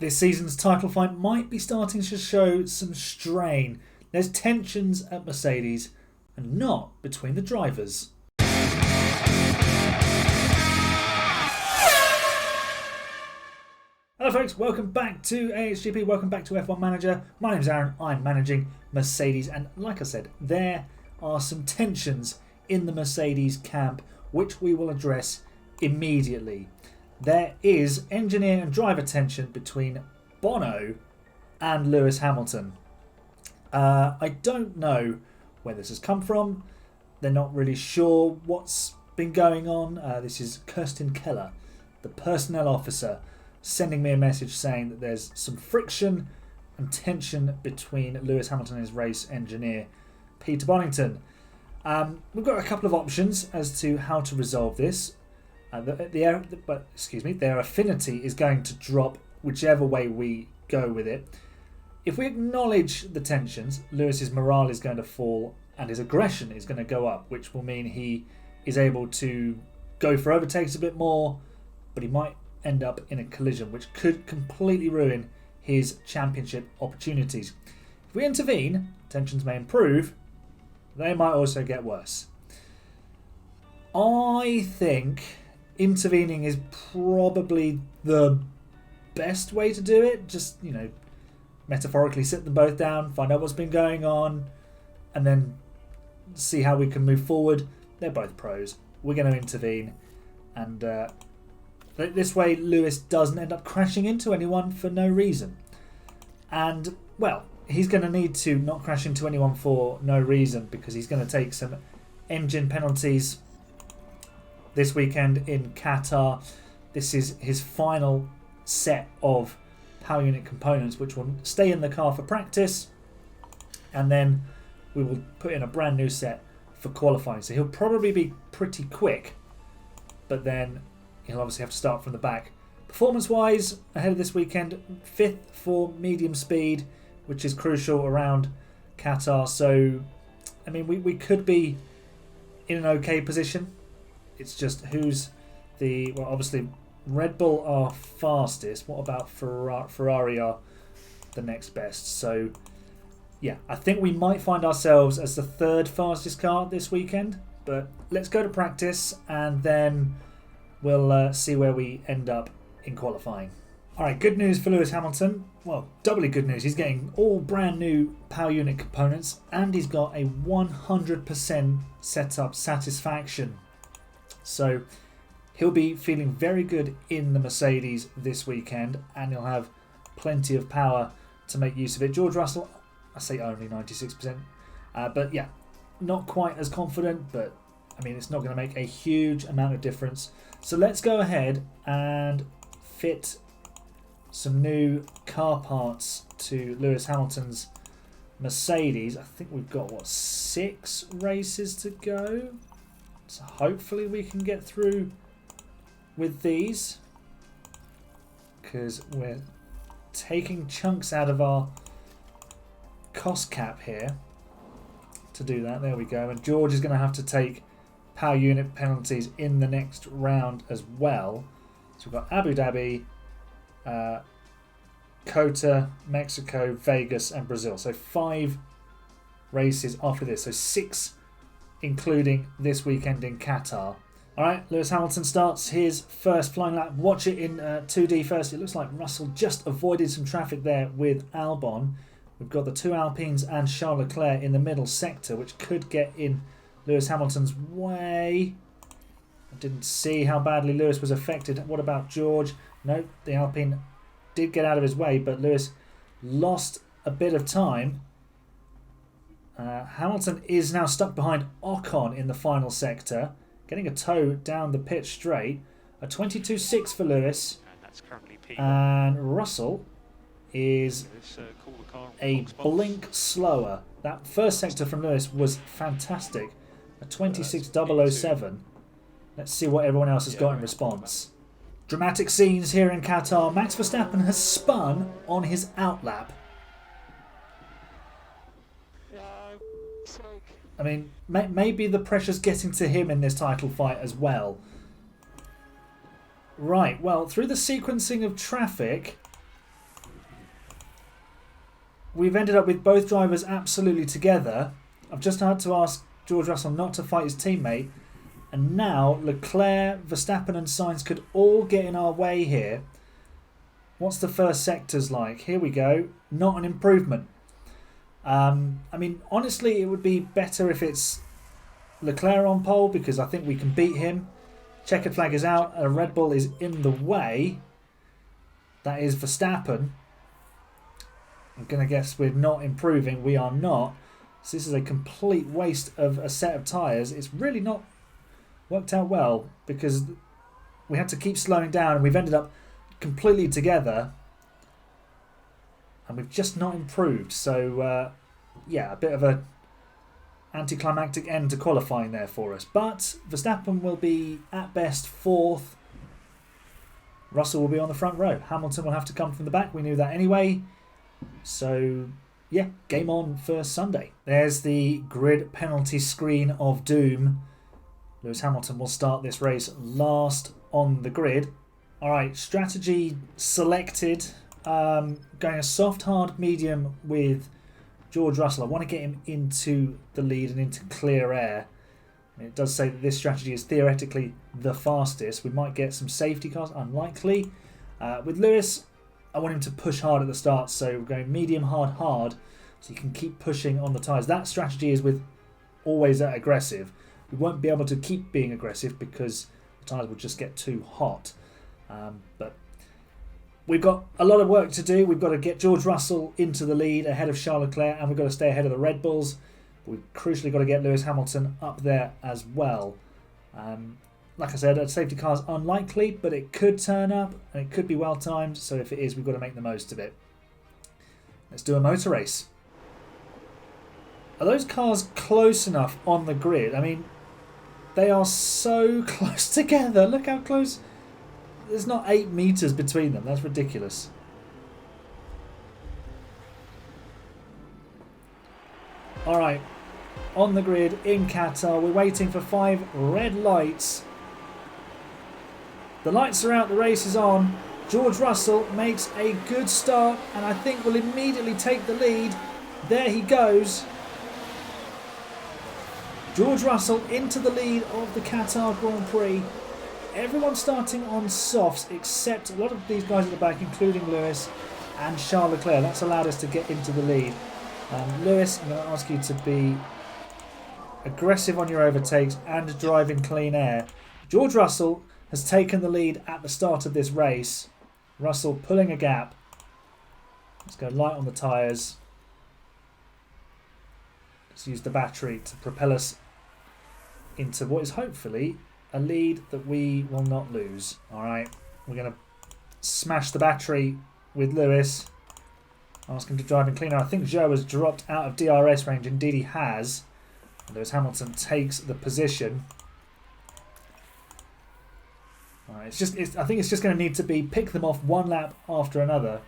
This season's title fight might be starting to show some strain. There's tensions at Mercedes and not between the drivers. Hello folks, welcome back to AHGP, welcome back to F1 Manager. My name's Aaron, I'm managing Mercedes, and like I said, there are some tensions in the Mercedes camp which we will address immediately. There is engineer and driver tension between Bono and Lewis Hamilton. I don't know where this has come from. They're not really sure what's been going on. This is Kirsten Keller, the personnel officer, sending me a message saying that there's some friction and tension between Lewis Hamilton and his race engineer, Peter Bonington. We've got a couple of options as to how to resolve this. Their affinity is going to drop whichever way we go with it. If we acknowledge the tensions, Lewis's morale is going to fall and his aggression is going to go up, which will mean he is able to go for overtakes a bit more, but he might end up in a collision which could completely ruin his championship opportunities. If we intervene, tensions may improve, they might also get worse. I think intervening is probably the best way to do it. Just, metaphorically sit them both down, find out what's been going on, and then see how we can move forward. They're both pros. We're going to intervene, and this way Lewis doesn't end up crashing into anyone for no reason. And, well, he's going to need to not crash into anyone for no reason because he's going to take some engine penalties this weekend in Qatar. This is his final set of power unit components which will stay in the car for practice, and then we will put in a brand new set for qualifying. So he'll probably be pretty quick, but then he'll obviously have to start from the back. Performance wise, ahead of this weekend, 5th for medium speed, which is crucial around Qatar. So I mean, we could be in an okay position. It's just who's the... Well, obviously, Red Bull are fastest. What about Ferrari are the next best? So, yeah, I think we might find ourselves as the 3rd fastest car this weekend. But let's go to practice and then we'll see where we end up in qualifying. All right, good news for Lewis Hamilton. Well, doubly good news. He's getting all brand new power unit components and he's got a 100% setup satisfaction. So he'll be feeling very good in the Mercedes this weekend and he'll have plenty of power to make use of it. George Russell, I say only 96%. But yeah, not quite as confident, but I mean, it's not going to make a huge amount of difference. So let's go ahead and fit some new car parts to Lewis Hamilton's Mercedes. I think we've got, 6 races to go? So hopefully we can get through with these, because we're taking chunks out of our cost cap here to do that. There we go. And George is going to have to take power unit penalties in the next round as well. So we've got Abu Dhabi, Qatar, Mexico, Vegas and Brazil. So 5 races after this. So 6 including this weekend in Qatar. Alright, Lewis Hamilton starts his first flying lap. Watch it in 2D first. It looks like Russell just avoided some traffic there with Albon. We've got the 2 Alpines and Charles Leclerc in the middle sector, which could get in Lewis Hamilton's way. I didn't see how badly Lewis was affected. What about George? No, the Alpine did get out of his way, but Lewis lost a bit of time. Hamilton is now stuck behind Ocon in the final sector, getting a tow down the pit straight. A 22.6 for Lewis. And Russell is a blink slower. That first sector from Lewis was fantastic. A 26.007. Let's see what everyone else has got in response. Dramatic scenes here in Qatar. Max Verstappen has spun on his outlap. I mean, maybe the pressure's getting to him in this title fight as well. Right, well, through the sequencing of traffic, we've ended up with both drivers absolutely together. I've just had to ask George Russell not to fight his teammate, and now Leclerc, Verstappen and Sainz could all get in our way here. What's the first sectors like? Here we go. Not an improvement. I mean, honestly, it would be better if it's Leclerc on pole, because I think we can beat him. Checkered flag is out. A Red Bull is in the way. That is Verstappen. I'm going to guess we're not improving. We are not. So this is a complete waste of a set of tyres. It's really not worked out well, because we had to keep slowing down and we've ended up completely together. And we've just not improved. So, yeah, a bit of a anticlimactic end to qualifying there for us. But Verstappen will be, at best, 4th. Russell will be on the front row. Hamilton will have to come from the back. We knew that anyway. So, yeah, game on for Sunday. There's the grid penalty screen of doom. Lewis Hamilton will start this race last on the grid. All right, strategy selected. Going a soft, hard, medium with George Russell. I want to get him into the lead and into clear air. It does say that this strategy is theoretically the fastest. We might get some safety cars, unlikely. With Lewis, I want him to push hard at the start, so we're going medium, hard, hard, so you can keep pushing on the tyres. That strategy is with always that aggressive. We won't be able to keep being aggressive because the tyres will just get too hot. But we've got a lot of work to do. We've got to get George Russell into the lead ahead of Charles Leclerc, and we've got to stay ahead of the Red Bulls. We've crucially got to get Lewis Hamilton up there as well. Like I said, a safety car is unlikely, but it could turn up and it could be well timed. So if it is, we've got to make the most of it. Let's do a motor race. Are those cars close enough on the grid? I mean, they are so close together. Look how close. There's not 8 meters between them. That's ridiculous. All right. On the grid in Qatar, we're waiting for 5 red lights. The lights are out, the race is on. George Russell makes a good start and I think will immediately take the lead. There he goes. George Russell into the lead of the Qatar Grand Prix. Everyone starting on softs except a lot of these guys at the back, including Lewis and Charles Leclerc. That's allowed us to get into the lead. Lewis, I'm going to ask you to be aggressive on your overtakes and drive in clean air. George Russell has taken the lead at the start of this race. Russell pulling a gap. Let's go light on the tyres. Let's use the battery to propel us into what is hopefully a lead that we will not lose. Alright, we're going to smash the battery with Lewis. Ask him to drive in clean air. I think Joe has dropped out of DRS range. Indeed he has. Lewis Hamilton takes the position. Right, I think it's just going to need to be pick them off one lap after another.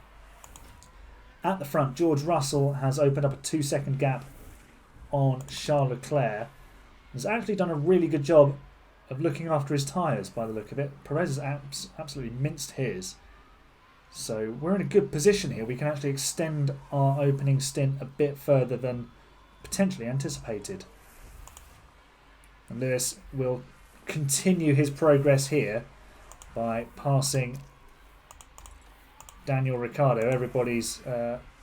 At the front, George Russell has opened up a 2-second gap on Charles Leclerc. Has actually done a really good job of looking after his tyres by the look of it. Perez has absolutely minced his. So we're in a good position here. We can actually extend our opening stint a bit further than potentially anticipated. And Lewis will continue his progress here by passing Daniel Ricciardo, everybody's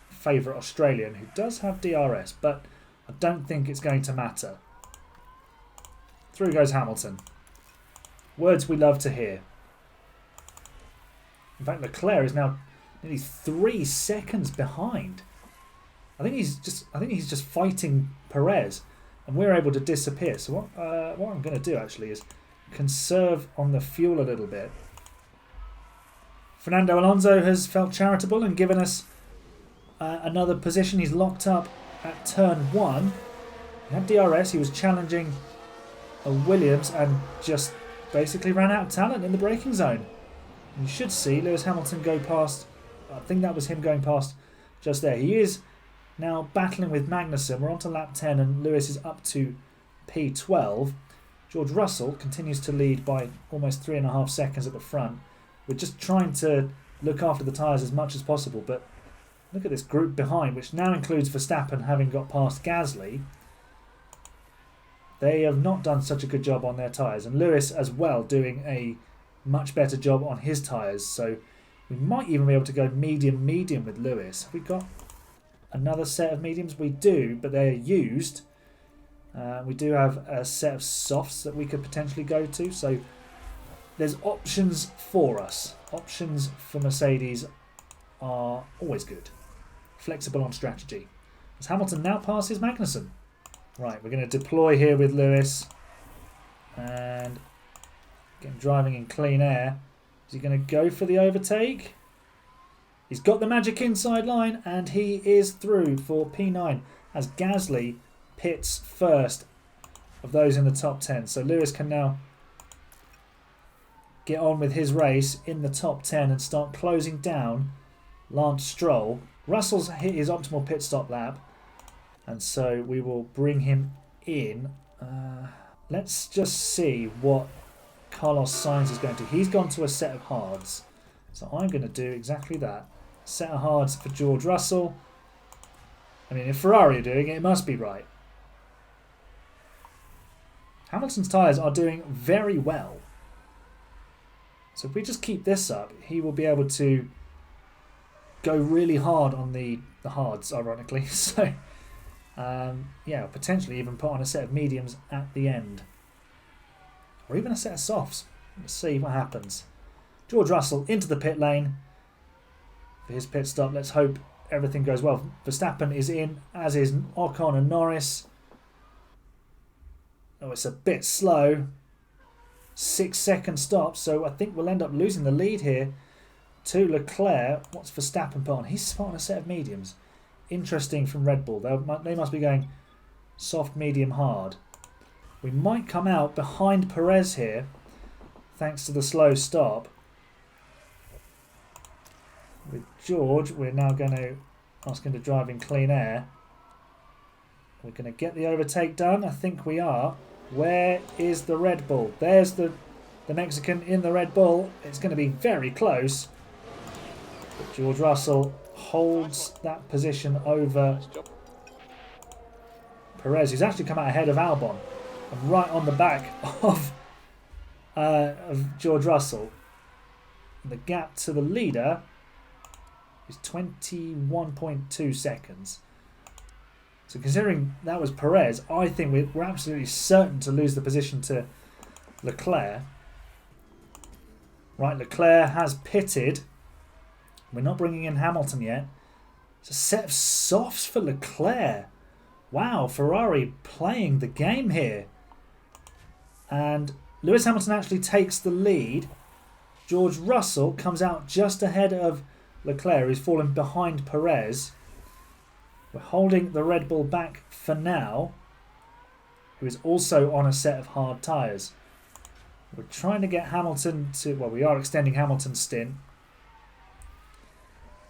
favourite Australian, who does have DRS, but I don't think it's going to matter. Through goes Hamilton. Words we love to hear. In fact, Leclerc is now nearly 3 seconds behind. I think he's just fighting Perez, and we're able to disappear. So what I'm going to do actually is conserve on the fuel a little bit. Fernando Alonso has felt charitable and given us another position. He's locked up at turn 1. He had DRS. He was challenging a Williams and just basically ran out of talent in the braking zone. And you should see Lewis Hamilton go past. I think that was him going past just there. He is now battling with Magnussen. We're on to lap 10 and Lewis is up to P12. George Russell continues to lead by almost 3.5 seconds at the front. We're just trying to look after the tyres as much as possible, but Look at this group behind, which now includes Verstappen having got past Gasly. They have not done such a good job on their tyres. And Lewis as well doing a much better job on his tyres. So we might even be able to go medium with Lewis. Have we got another set of mediums? We do, but they're used. We do have a set of softs that we could potentially go to. So there's options for us. Options for Mercedes are always good. Flexible on strategy. As Hamilton now passes Magnussen. Right, we're going to deploy here with Lewis. And get him driving in clean air. Is he going to go for the overtake? He's got the magic inside line and he is through for P9 as Gasly pits first of those in the top 10. So Lewis can now get on with his race in the top 10 and start closing down Lance Stroll. Russell's hit his optimal pit stop lap and so we will bring him in. Let's just see what Carlos Sainz is going to. He's gone to a set of hards. So I'm going to do exactly that. Set of hards for George Russell. I mean, if Ferrari are doing it, it must be right. Hamilton's tyres are doing very well. So if we just keep this up, he will be able to go really hard on the hards, ironically. So, yeah, potentially even put on a set of mediums at the end. Or even a set of softs. Let's see what happens. George Russell into the pit lane for his pit stop. Let's hope everything goes well. Verstappen is in, as is Ocon and Norris. Oh, it's a bit slow. 6-second stop, so I think we'll end up losing the lead here to Leclerc. What's Verstappen put on? He's spot on a set of mediums. Interesting from Red Bull. They must be going soft, medium, hard. We might come out behind Perez here, thanks to the slow stop. With George, we're now going to ask him to drive in clean air. We're going to get the overtake done. I think we are. Where is the Red Bull? There's the Mexican in the Red Bull. It's going to be very close. But George Russell holds that position over Perez, who's actually come out ahead of Albon. And right on the back of George Russell. And the gap to the leader is 21.2 seconds. So considering that was Perez, I think we're absolutely certain to lose the position to Leclerc. Right, Leclerc has pitted. We're not bringing in Hamilton yet. It's a set of softs for Leclerc. Wow, Ferrari playing the game here. And Lewis Hamilton actually takes the lead. George Russell comes out just ahead of Leclerc, who's fallen behind Perez. We're holding the Red Bull back for now, who is also on a set of hard tyres. We're trying to get Hamilton to... Well, we are extending Hamilton's stint.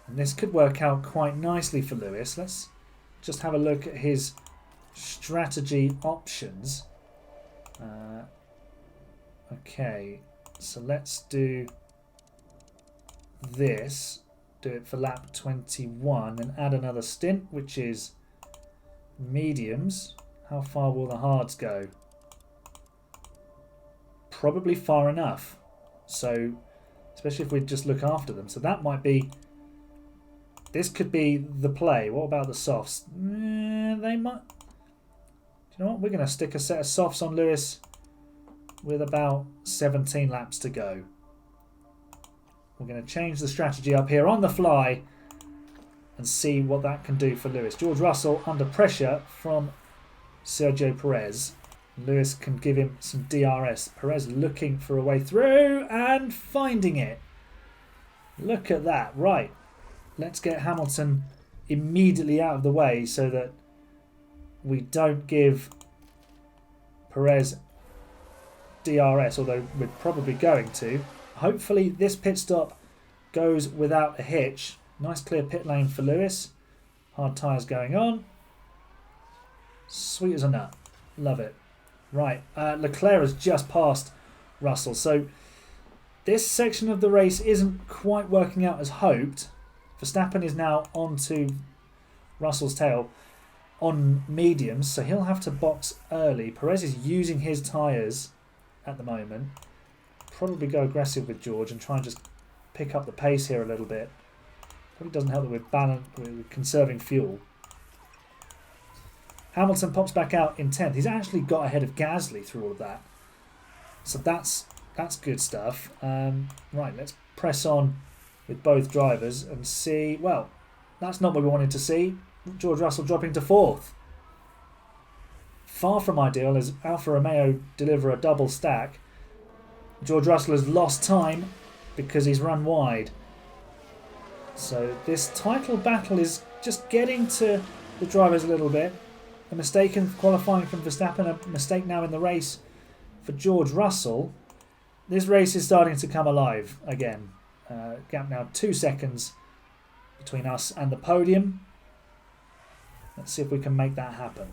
And this could work out quite nicely for Lewis. Let's just have a look at his strategy options. Okay, so let's do this. Do it for lap 21 and add another stint, which is mediums. How far will the hards go? Probably far enough. So, especially if we just look after them. So that might be... This could be the play. What about the softs? They might... Do you know what? We're going to stick a set of softs on Lewis with about 17 laps to go. We're going to change the strategy up here on the fly and see what that can do for Lewis. George Russell under pressure from Sergio Perez. Lewis can give him some DRS. Perez looking for a way through and finding it. Look at that. Right. Let's get Hamilton immediately out of the way so that we don't give Perez DRS, although we're probably going to. Hopefully this pit stop goes without a hitch. Nice clear pit lane for Lewis. Hard tyres going on. Sweet as a nut. Love it. Right, Leclerc has just passed Russell. So this section of the race isn't quite working out as hoped. Verstappen is now onto Russell's tail on mediums, so he'll have to box early. Perez is using his tyres at the moment. Probably go aggressive with George and try and just pick up the pace here a little bit. Probably doesn't help that we're conserving fuel. Hamilton pops back out in 10th. He's actually got ahead of Gasly through all of that. So that's good stuff. Right, let's press on with both drivers and see. Well, that's not what we wanted to see. George Russell dropping to 4th. Far from ideal as Alfa Romeo deliver a double stack. George Russell has lost time because he's run wide. So this title battle is just getting to the drivers a little bit. A mistake in qualifying from Verstappen, a mistake now in the race for George Russell. This race is starting to come alive again. Gap now 2 seconds between us and the podium. Let's see if we can make that happen.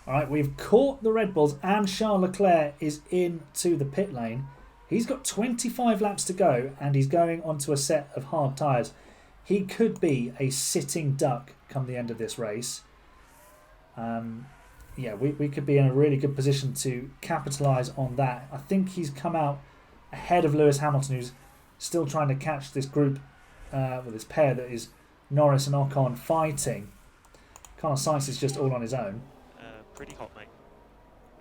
Alright, we've caught the Red Bulls and Charles Leclerc is into the pit lane. He's got 25 laps to go and he's going onto a set of hard tyres. He could be a sitting duck come the end of this race. Yeah, we could be in a really good position to capitalise on that. I think he's come out ahead of Lewis Hamilton, who's still trying to catch this group, with this pair that is Norris and Ocon fighting. Carlos Sainz is just all on his own. Pretty hot, mate.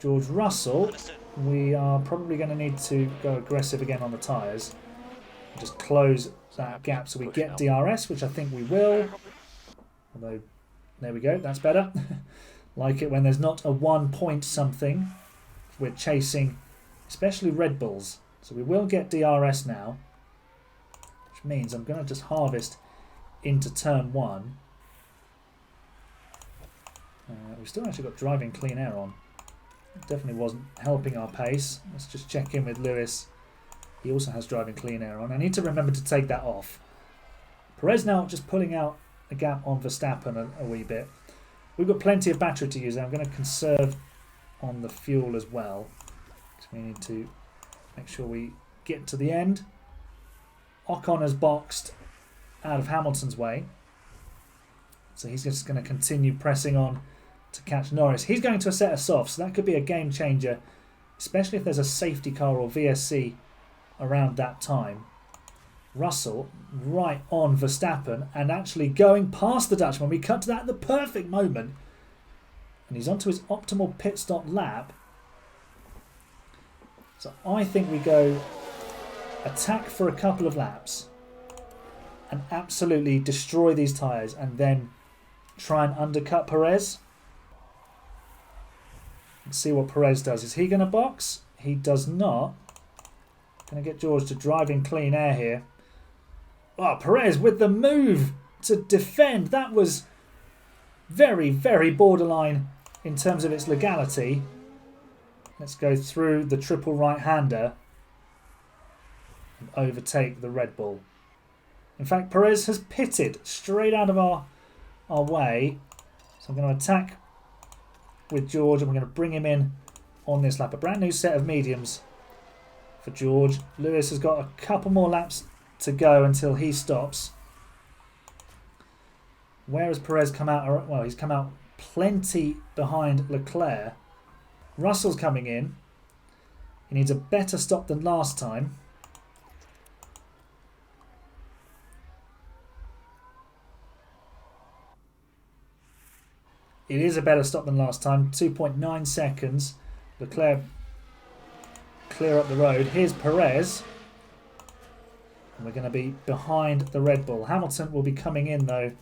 George Russell, we are probably going to need to go aggressive again on the tyres. Just close that gap so we get DRS, which I think we will. Although, there we go, that's better. Like it when there's not a 1 point something. We're chasing, especially Red Bulls. So we will get DRS now. Which means I'm going to just harvest into turn 1. We've still actually got driving clean air on. It definitely wasn't helping our pace. Let's just check in with Lewis. He also has driving clean air on. I need to remember to take that off. Perez now just pulling out a gap on Verstappen a wee bit. We've got plenty of battery to use. I'm going to conserve on the fuel as well. So we need to make sure we get to the end. Ocon has boxed out of Hamilton's way. So he's just going to continue pressing on to catch Norris. He's going to a set of softs, so that could be a game changer, especially if there's a safety car or VSC around that time. Russell right on Verstappen and actually going past the Dutchman. We cut to that at the perfect moment. And he's onto his optimal pit stop lap. So I think we go attack for a couple of laps and absolutely destroy these tyres and then try and undercut Perez. Let's see what Perez does. Is he going to box? He does not. Going to get George to drive in clean air here. Oh, Perez with the move to defend. That was very, very borderline in terms of its legality. Let's go through the triple right-hander and overtake the Red Bull. In fact, Perez has pitted straight out of our way. So I'm going to attack with George and we're going to bring him in on this lap. A brand new set of mediums for George. Lewis has got a couple more laps to go until he stops. Where has Perez come out? Well, he's come out plenty behind Leclerc. Russell's coming in. He needs a better stop than last time. It is a better stop than last time. 2.9 seconds. Leclerc clear up the road. Here's Perez. And we're going to be behind the Red Bull. Hamilton will be coming in, though,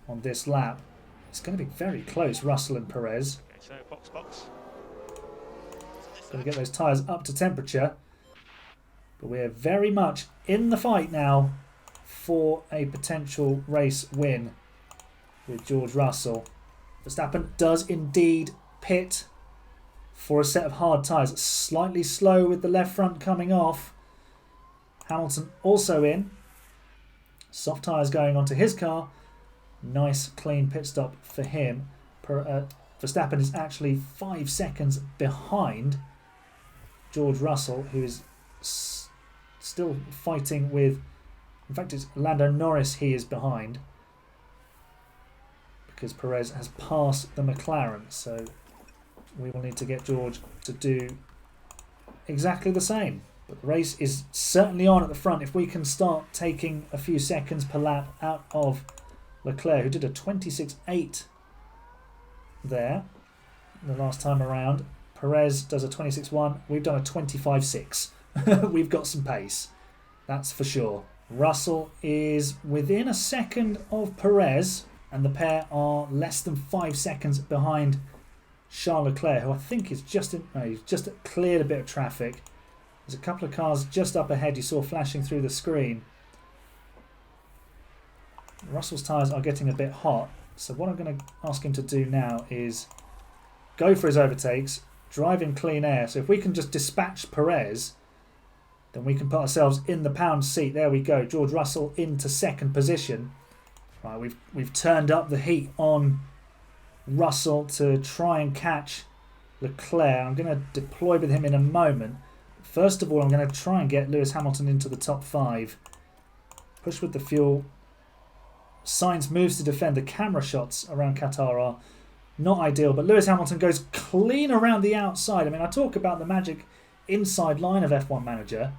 on this lap. It's going to be very close, Russell and Perez. Okay, so box. Got to get those tyres up to temperature. But we're very much in the fight now for a potential race win with George Russell. Verstappen does indeed pit for a set of hard tyres. Slightly slow with the left front coming off. Hamilton also in. Soft tyres going onto his car. Nice clean pit stop for him. Verstappen is actually 5 seconds behind George Russell, who is still fighting with... In fact, it's Lando Norris he is behind, because Perez has passed the McLaren. So we will need to get George to do exactly the same. But the race is certainly on at the front. If we can start taking a few seconds per lap out of Leclerc, who did a 26.8 there the last time around. Perez does a 26.1. We've done a 25.6. We've got some pace, that's for sure. Russell is within a second of Perez, and the pair are less than 5 seconds behind Charles Leclerc, who I think is he's just cleared a bit of traffic. There's a couple of cars just up ahead you saw flashing through the screen. Russell's tyres are getting a bit hot, so what I'm going to ask him to do now is go for his overtakes, drive in clean air. So if we can just dispatch Perez, then we can put ourselves in the pound seat. There we go, George Russell into second position. Right, we've turned up the heat on Russell to try and catch Leclerc. I'm going to deploy with him in a moment. First of all, I'm going to try and get Lewis Hamilton into the top 5. Push with the fuel. Sainz moves to defend. The camera shots around Qatar are not ideal, but Lewis Hamilton goes clean around the outside. I mean, I talk about the magic inside line of F1 Manager.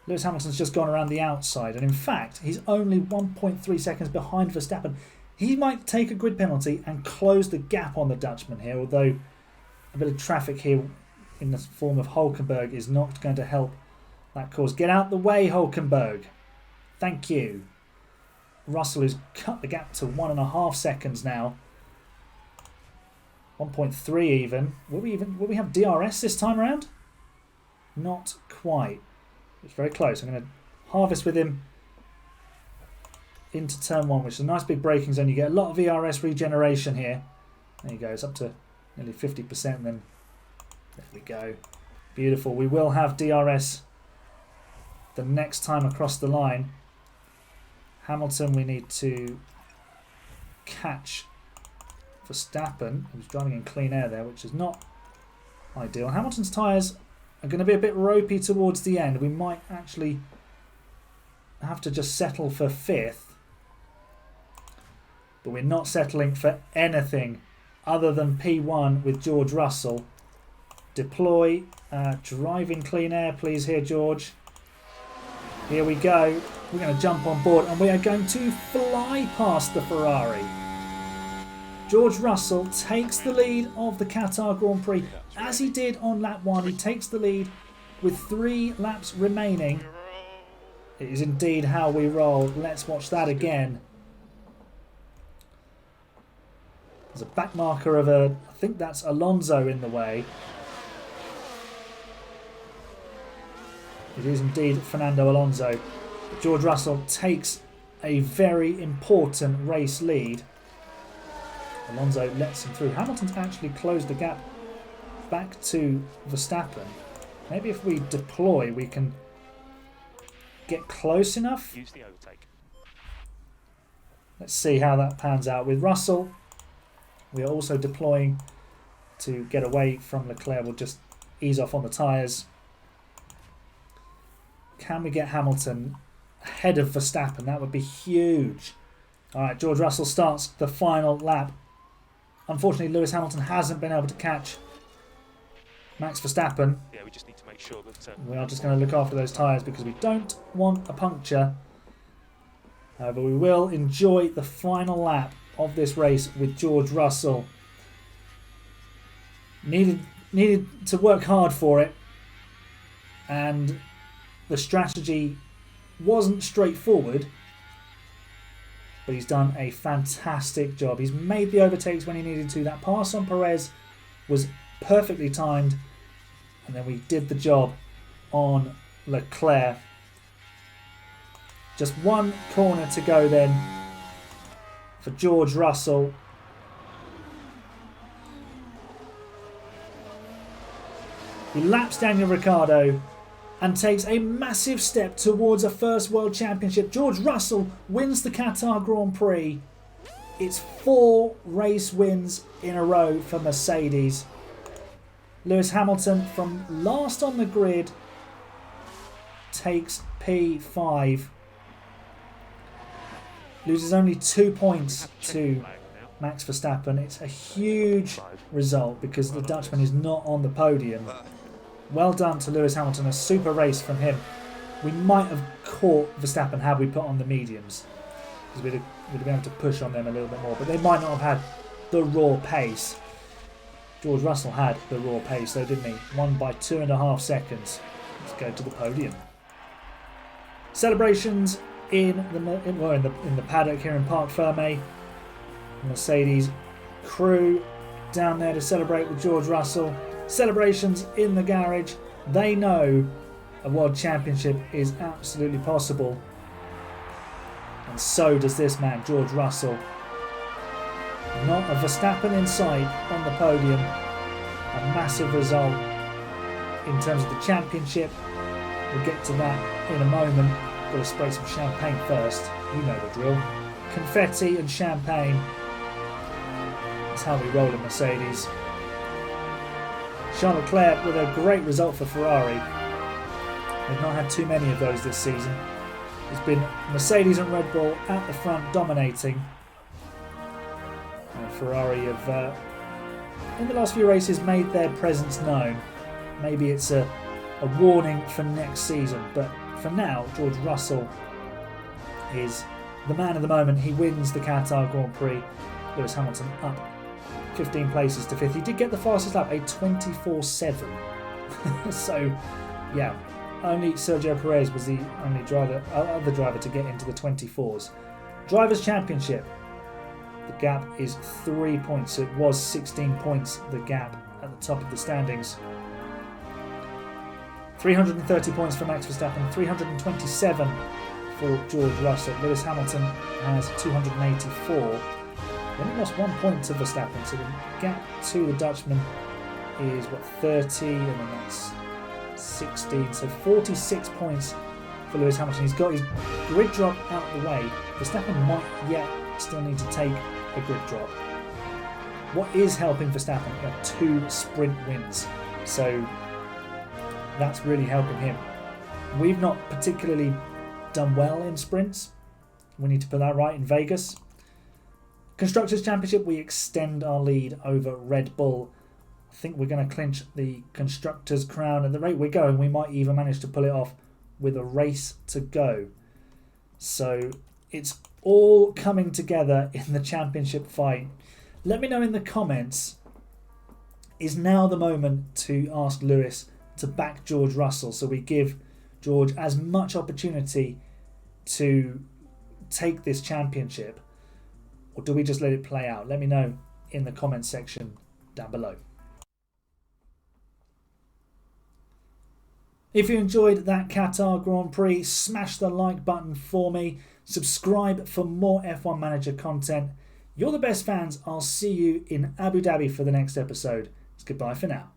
Lewis Hamilton's just gone around the outside, and in fact, he's only 1.3 seconds behind Verstappen. He might take a grid penalty and close the gap on the Dutchman here, although a bit of traffic here in the form of Hulkenberg is not going to help that cause. Get out the way, Hulkenberg. Thank you. Russell has cut the gap to 1.5 seconds now. 1.3 even. Will we have DRS this time around? Not quite. It's very close. I'm going to harvest with him into turn 1, which is a nice big braking zone. You get a lot of ERS regeneration here. There you go. It's up to nearly 50%. And then there we go. Beautiful. We will have DRS the next time across the line. Hamilton, we need to catch Verstappen, who's driving in clean air there, which is not ideal. Hamilton's tyres are going to be a bit ropey towards the end. We might actually have to just settle for 5th. But we're not settling for anything other than P1 with George Russell. Deploy, drive in clean air, please, here, George. Here we go. We're going to jump on board and we are going to fly past the Ferrari. George Russell takes the lead of the Qatar Grand Prix as he did on lap 1. He takes the lead with 3 laps remaining. It is indeed how we roll. Let's watch that again. There's a back marker of I think that's Alonso in the way. It is indeed Fernando Alonso. But George Russell takes a very important race lead. Alonso lets him through. Hamilton's actually closed the gap back to Verstappen. Maybe if we deploy, we can get close enough. Use the overtake. Let's see how that pans out with Russell. We are also deploying to get away from Leclerc. We'll just ease off on the tyres. Can we get Hamilton ahead of Verstappen? That would be huge. All right, George Russell starts the final lap. Unfortunately, Lewis Hamilton hasn't been able to catch Max Verstappen. Yeah, we just need to make sure that... We are just going to look after those tyres because we don't want a puncture. However, we will enjoy the final lap of this race with George Russell. Needed to work hard for it, and the strategy wasn't straightforward, but he's done a fantastic job. He's made the overtakes when he needed to. That pass on Perez was perfectly timed, and then we did the job on Leclerc. Just one corner to go then for George Russell. He laps Daniel Ricciardo and takes a massive step towards a first World Championship. George Russell wins the Qatar Grand Prix. It's 4 race wins in a row for Mercedes. Lewis Hamilton, from last on the grid takes P5. Loses only 2 points to Max Verstappen. It's a huge result because the Dutchman is not on the podium. Well done to Lewis Hamilton, a super race from him. We might have caught Verstappen had we put on the mediums, because we'd have been able to push on them a little bit more, but they might not have had the raw pace. George Russell had the raw pace though, didn't he? Won by 2.5 seconds. Let's go to the podium. Celebrations in the paddock here in Parc Fermé. Mercedes crew down there to celebrate with George Russell. Celebrations in the garage. They know a world championship is absolutely possible, and so does this man, George Russell. Not a Verstappen in sight on the podium. A massive result in terms of the championship. We'll get to that in a moment. Got to spray some champagne first. You know the drill. Confetti and champagne. That's how we roll in Mercedes. Charles Leclerc with a great result for Ferrari. They've not had too many of those this season. It's been Mercedes and Red Bull at the front dominating. And Ferrari have, in the last few races, made their presence known. Maybe it's a warning for next season, but for now, George Russell is the man of the moment. He wins the Qatar Grand Prix. Lewis Hamilton up 15 places to 5th. He did get the fastest lap, a 24.7. So, yeah, only Sergio Perez was the only other driver to get into the 24s. Drivers' Championship. The gap is 3 points. So it was 16 points, the gap at the top of the standings. 330 points for Max Verstappen, 327 for George Russell. Lewis Hamilton has 284. He only lost 1 point to Verstappen, so the gap to the Dutchman is 30, and then that's 16. So 46 points for Lewis Hamilton. He's got his grid drop out of the way. Verstappen might yet still need to take a grid drop. What is helping Verstappen are 2 sprint wins. So that's really helping him. We've not particularly done well in sprints. We need to put that right in Vegas. Constructors' Championship, we extend our lead over Red Bull. I think we're going to clinch the Constructors' crown. At the rate we're going, we might even manage to pull it off with a race to go. So it's all coming together in the championship fight. Let me know in the comments, is now the moment to ask Lewis to back George Russell, so we give George as much opportunity to take this championship, or do we just let it play out? Let me know in the comments section down below. If you enjoyed that Qatar Grand Prix, smash the like button for me. Subscribe for more F1 Manager content. You're the best fans. I'll see you in Abu Dhabi for the next episode. It's goodbye for now.